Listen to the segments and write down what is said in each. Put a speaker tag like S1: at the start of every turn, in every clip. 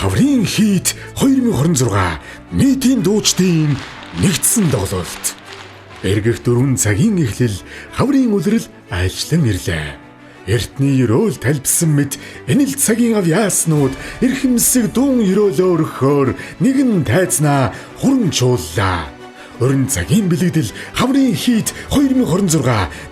S1: Хаврын хийд 2026 нийтийн дуучдын нэгдсэн тоглолт. Эргэх 4 цагийн эхлэл хаврын үлрэл айлчлан ирлээ. Эртний өрөөл талбсан мэд энэ л цагийн ав яаснууд эрхэмсэг дуун өрөөлөө өргөхөөр нэгэн тайзнаа хуран чууллаа. Өрн цагийн бэлэгдэл хаврын хийд 2026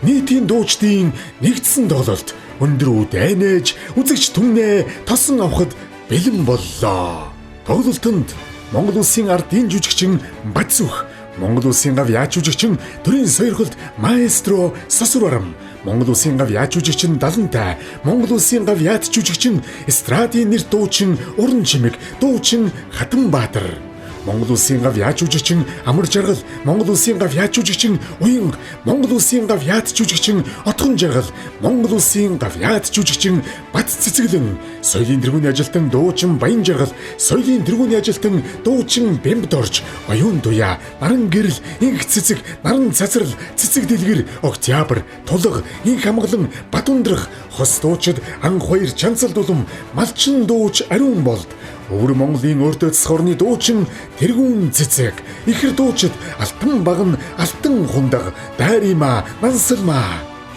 S1: нийтийн дуучдын нэгдсэн тоглолт өндөр үдэнэж үзэгч түмнээ тосон авахд бэлэн боллоо. Тоглолтод Монгол Улсын ардын жүжигчин Бацүх, Монгол Улсын гав яаж жүжигчин төрийн сойрхолд маэстро Сосурварам, Монгол Улсын гав яаж жүжигчин Далантай, Монгол Улсын гав яаж жүжигчин эстрадын нэр дуучин Уран чимэг дуучин Хатанбаатар, Монгол Улсын гав яаж жүжигчин Амар жаргал, Монгол Улсын гав яаж жүжигчин Уянга, Монгол Улсын гав яаж жүжигчин Отгон жаргал, Монгол Улсын гав яаж жүжигчин Бат цэцэглэн, соёлын тэргүүний ажилтан дуучин Баян жаргал, соёлын тэргүүний ажилтан дуучин Бэмбдорж, оюун туяа, наран гэрэл, инх цэцэг, наран цацрал, цэцэг дэлгэр, октябр, тулга, инх хамглан, Батундрах, хос дуучид анх хоёр чанцал дулам, малчин дууч Ариун болд, өвөр Монголын өртөөц хорны дуучин тэргүүн цэцэг, ихэр дуучид алтан баган, алтан хундаг, дайрыма, нансалма.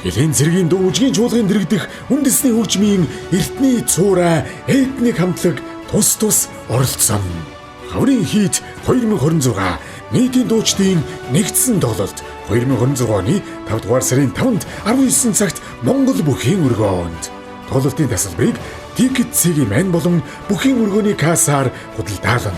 S1: Элийн зэргийн дүүжгийн чуулгын дэрэгдэх үндэсний хөгжмийн эртний цуурай, этник хамтлаг тус тус оролцсон. Хаврын хийд 2026 нийтийн дуучдын нэгдсэн тоглолт 2026 оны 5 дугаар сарын 5-нд 19 цагт Монгол бүхийн өргөөнд. Тоглолтын тасалбарыг Ticket.cg мэн болон бүхийн өргөөний кассаар худалдаална.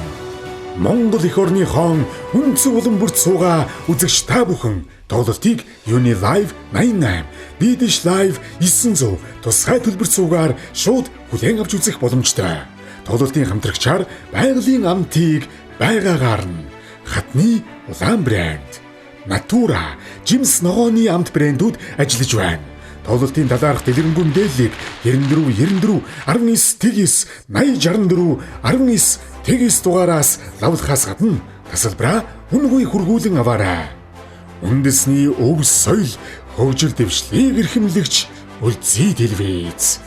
S1: Монгол эх орны хоон үнцэг улам бүрт суугаа үзэгч та бүхэн тоглолтыг Uni Live 88, Didish Live 900 тусгай төлбөр суугаар шууд хүлээн авч үзэх боломжтой. Тоглолтын хамтрагчаар байгалийн амтыг байгаагаар нь хатны улаан брэнд, Natura, Жимс ногооны амт брэндүүд ажиллаж байна. Тоглолтын талаарх дэлгэрэнгүй мэдээллийг 94 19 80 64 19 дугаараас лавлахаас гадна тасалбараа үнгүй хургуулan аваарай. Үндэсний өв соёл хөгжил дэвшлийг эрхэмлэгч Үлзий телевиз.